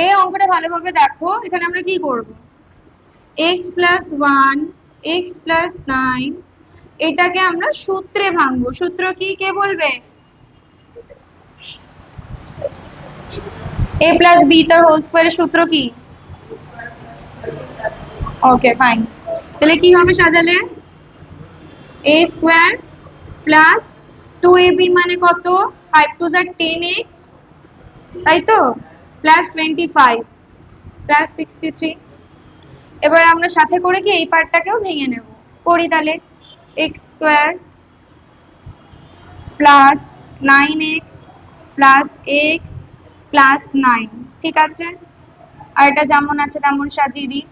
এই অঙ্কটা ভালোভাবে দেখো, এখানে আমরা কি করব, x প্লাস 1 x প্লাস 9 এটাকে আমরা সূত্রে ভাঙবো। সূত্র কি কে বলবে? a প্লাস b তার হোল স্কয়ারের সূত্র কি? Okay fine. তাহলে কি হবে সাজালে? a স্কয়ার প্লাস 2ab মানে কত? 5 টু যা 10x, তাই তো, প্লাস 25 প্লাস 63। এবার আমরা সাথে করে কি এই পার্টটাকেও ভেঙে নেব, করি তাহলে। x square plus 9x plus x plus 9, ঠিক আছে। আর এটা যেমন আছে তেমন সাজিয়ে দিই।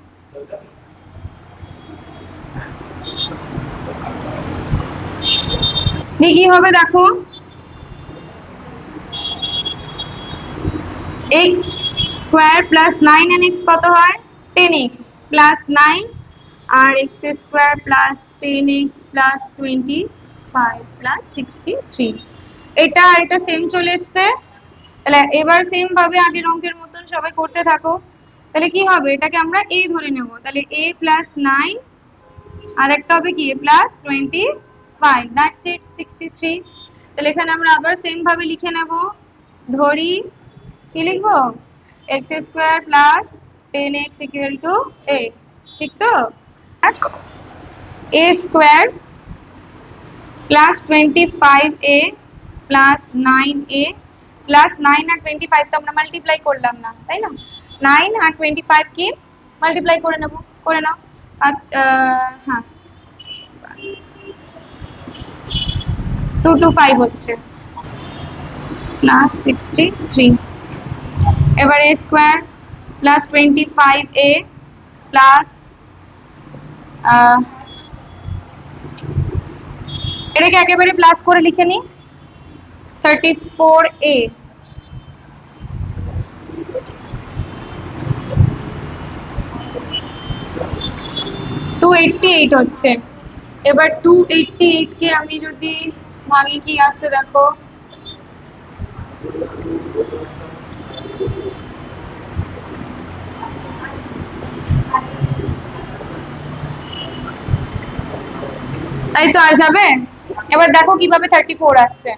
কি হবে দেখো, x square plus 9 and x কত হয়? 10x প্লাস 9 আর x square plus 10x plus 25 plus 63। এটা সেম চলে এসছে। তাহলে এবার সেম ভাবে আগের অঙ্কের মতন সবাই করতে থাকো। তাহলে কি হবে, এটাকে আমরা a ধরে নেব। তাহলে a প্লাস 9 আর একটা হবে কি a প্লাস 25, দ্যাটস ইট 63। তাহলে এখানে আমরা আবার সেম ভাবে লিখে নেব, ধরি কি লিখবো, x square plus 10x equal to a, ঠিক তো। a square plus 25a plus 9a plus 9 আর 25 তো আমরা মাল্টিপ্লাই করলাম না, তাই না? 9 আর 25 কি মাল্টিপ্লাই করে নেব, করে নাও। হ্যাঁ 225 হচ্ছে প্লাস 63। এবার a square plus 25a plus এটাকে একেবারে প্লাস করে লিখে নি, 34a 288 হচ্ছে। এবার 288 কে আমি যদি ভাঙি কি আসছে দেখো, তাই তো, আর যাবে? এবার দেখো কিভাবে 34 আসছে।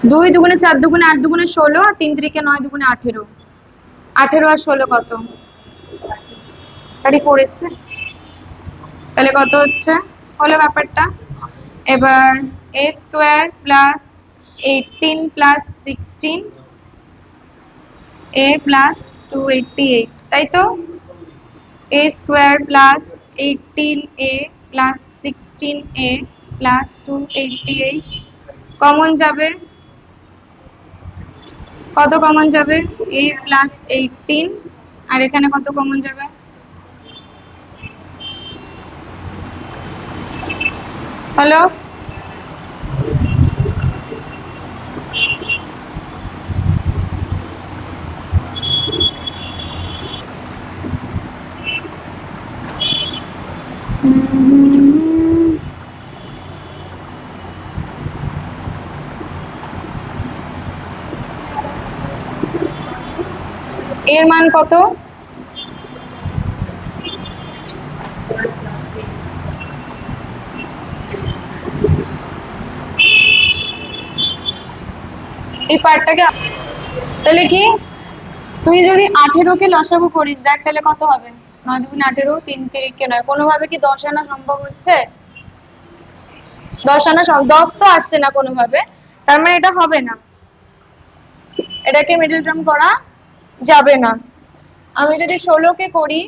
2 দুগুণে 4 দুগুণে 8 দুগুণে 16 আর 3 3 9 দুগুণে 18, 18 আর 16 কত? 34 এসছে। তাহলে কত হচ্ছে, হলো ব্যাপারটা। এবার a square plus 18 plus 16 a plus 288, তাই তো। a square plus 18a plus 16a plus 288 common যাবে, কত কমন যাবে? a প্লাস 18 আর এখানে কত কমন যাবে? হ্যালো, এর মান কত? এই পার্টটাকে তাহলে কি, তুই যদি 18 কে লসাগু করিস দেখ তাহলে কত হবে? 9 দুগুণে 18, 3 3 কে 9, কোনোভাবে কি 10 আনা সম্ভব হচ্ছে? 10 আনা 10 তো আসছে না কোনোভাবে, তার মানে এটা হবে না, এটাকে মিডল টার্ম করা যাবে না। আমি যদি 16 কে করি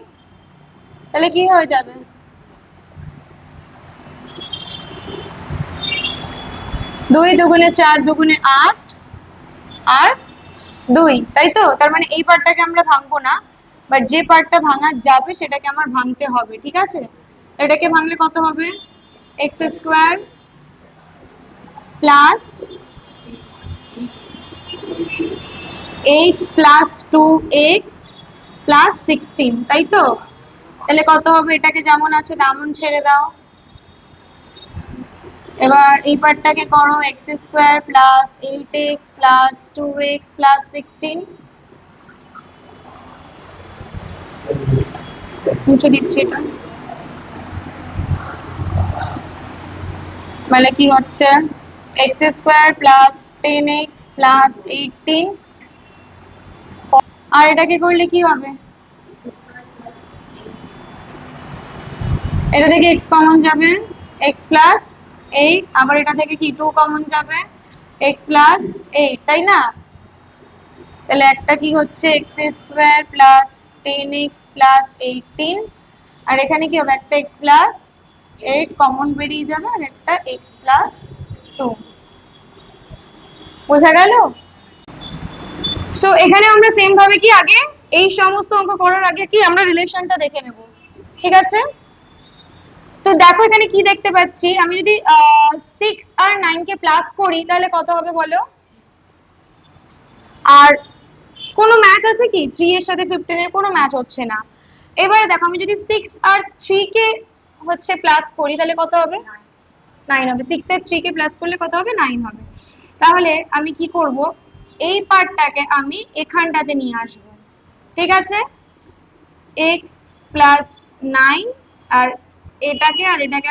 তাহলে কি হয়ে যাবে? 2 দুগুণে 4 দুগুণে 8 আর 2, তাই তো। তার মানে এই পার্টটাকে আমরা ভাঙবো না, বাট যে পার্টটা ভাঙা যাবে সেটাকে আমার ভাঙতে হবে, ঠিক আছে। এটাকে ভাঙলে কত হবে? x square plus 8 plus 2x plus 16, তাই তো। তাহলে কত হবে? এটাকে যেমন আছে তেমন ছেড়ে দাও, এবার এই পার্টটাকে করো x square plus 8x plus 2x plus 16 মুছে দিচ্ছি এটা মানে কি হচ্ছে x square plus 10x plus 18 আর এটাকে করলে কি হবে এটা থেকে x কমন যাবে x প্লাস 8 আবার এটা থেকে কি 2 কমন যাবে x প্লাস 8 তাই না তাহলে একটা কি হচ্ছে x square plus 10x plus 18 আর এখানে কি হবে একটা x প্লাস 8 কমন বেরিয়ে যাবে আর একটা x প্লাস 2 বোঝা গেল সো এখানে আমরা সেম ভাবে কি আগে এই সমস্ত অঙ্ক করার আগে কি আমরা রিলেশনটা দেখে নেব ঠিক আছে তো দেখো এখানে কি দেখতে পাচ্ছি আমি যদি 6 আর 9 কে প্লাস করি তাহলে কত হবে বলো আর কোনো ম্যাচ আছে কি 3 এর সাথে 15 এর কোনো ম্যাচ হচ্ছে না এবারে দেখো আমি যদি 6 আর 3 কে হচ্ছে প্লাস করি তাহলে কত হবে 9 হবে 6 এর 3 কে প্লাস করলে কত হবে 9 হবে তাহলে আমি কি করব এই পার্টটাকে আমি এখানটাতে নিয়ে আসব ঠিক আছে x প্লাস 9 আর এটাকে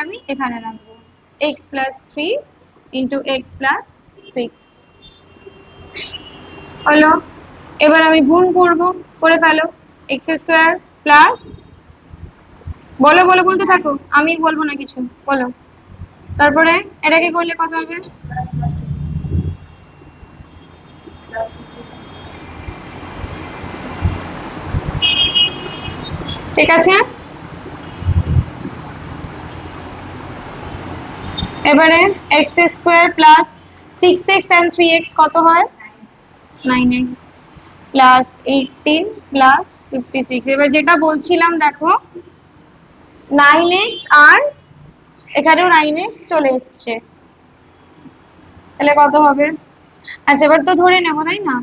আমি এখানে রাখবো x plus 3 into x plus 6 হলো এবার আমি গুণ করব করে ফেলো x স্কয়ার প্লাস বলো বলো বলতে থাকো আমি বলবো না কিছু বলো তারপরে এটাকে করলে কত হবে ঠিক আছে এবারে x square plus 6x and 3x কত হয় 9x প্লাস 18 প্লাস 56 এবার যেটা বলছিলাম দেখো 9x আর এখানেও 9x চলে এসছে তাহলে কত হবে আচ্ছা এবার তো ধরে নেব তাই না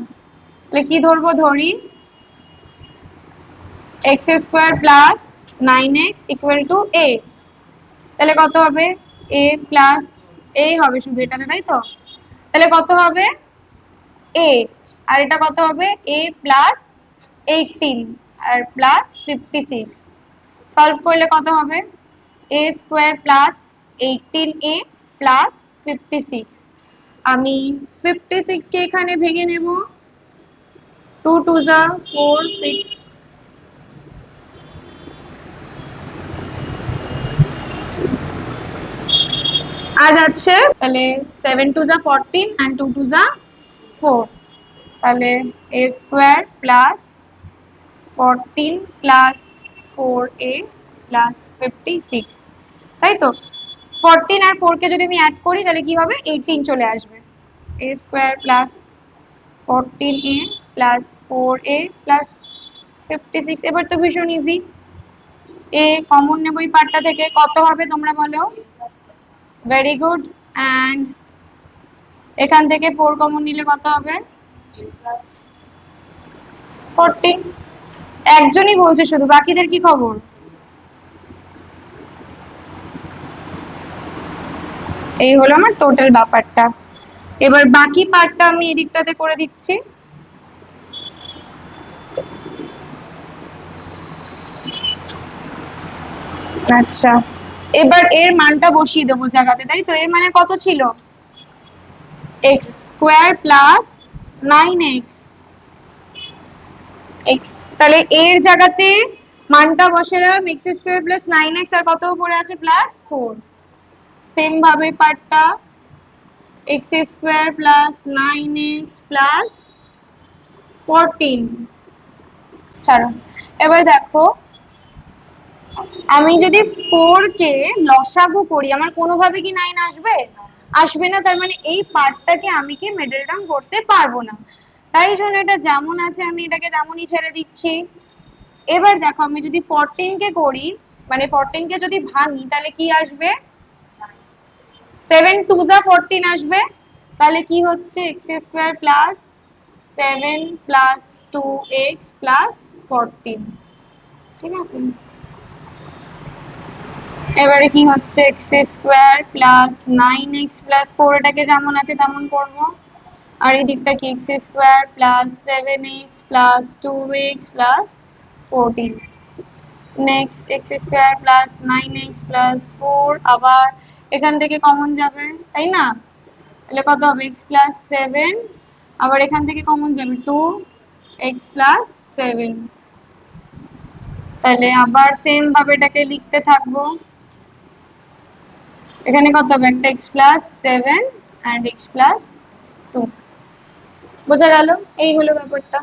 তাহলে কি ধরবো ধরি x square plus 9x equal to a তাহলে কত হবে a প্লাস a হবে শুধু এটাতে তাই তো তাহলে কত হবে a আর এটা কত হবে a প্লাস 18 আর প্লাস 56 সলভ করলে কত হবে a square plus 18a plus 56 আমি 56 কে এখানে ভেঙে নেব 2 2 যা 4 6 आ যাচ্ছে তাহলে 7 2 যা 14 and 2 2 যা 4 তাহলে a square plus 14 plus 4a plus 56 তাই তো 14 আর 4 কে যদি আমি অ্যাড করি তাহলে কি হবে 18 চলে আসবে a square plus 14a plus 4a plus 56 এবার তো ভীষণ ইজি a কমন নেব এই পার্টটা থেকে কত হবে তোমরা বলো ভেরি গুড এন্ড এখান থেকে 4 কমন নিলে কত হবে 40 একজনই বলছে শুধু বাকিদের কি খবর এই হলো আমার টোটাল ব্যাপারটা এবার বাকি পার্টটা আমি এদিকটাতে করে দিচ্ছি আচ্ছা এবার এর মানটা বসিয়ে দেবো জায়গাতে তাই তো এর মানে কত ছিল x square plus 9x x তাহলে এর জায়গাতে মানটা বসালাম x স্কয়ার প্লাস 9x আর কত উপরে আছে প্লাস 4 সেম ভাবে পার্টটা x square plus 9x plus 14 ছাড়ো এবার দেখো আমি যদি 4 কে লসাগু করি আমার কোনোভাবে কি 9 আসবে আসবে না তার মানে এই পার্টটাকে আমি কি মিডল টার্ম করতে পারবো না তাই জন্য এটা যেমন আছে আমি এটাকে তেমনই ছেড়ে দিচ্ছি এবার দেখো আমি যদি 14 কে করি মানে 14 কে যদি ভাঙি তাহলে কি আসবে 7 2 যা 14 আসবে তাহলে কি হচ্ছে x square plus 7 plus 2x plus 14 ঠিক আছে এবারে কি হচ্ছে x square plus 9x plus 4, এটাকে যেমন আছে তেমন করব। আর এই দিকটা কি x square plus 7x plus 2x plus 14। Next x square plus 9x plus 4, আবার এখান থেকে কমন যাবে তাই না, তাহলে কত হবে x প্লাস 7, আবার এখান থেকে কমন যাবে 2x প্লাস 7। তাহলে আবার সেম ভাবে এটাকে লিখতে থাকবো। এখানে কত হবে একটা x plus 7 and x plus 2। বোঝা গেল? এই হলো ব্যাপারটা।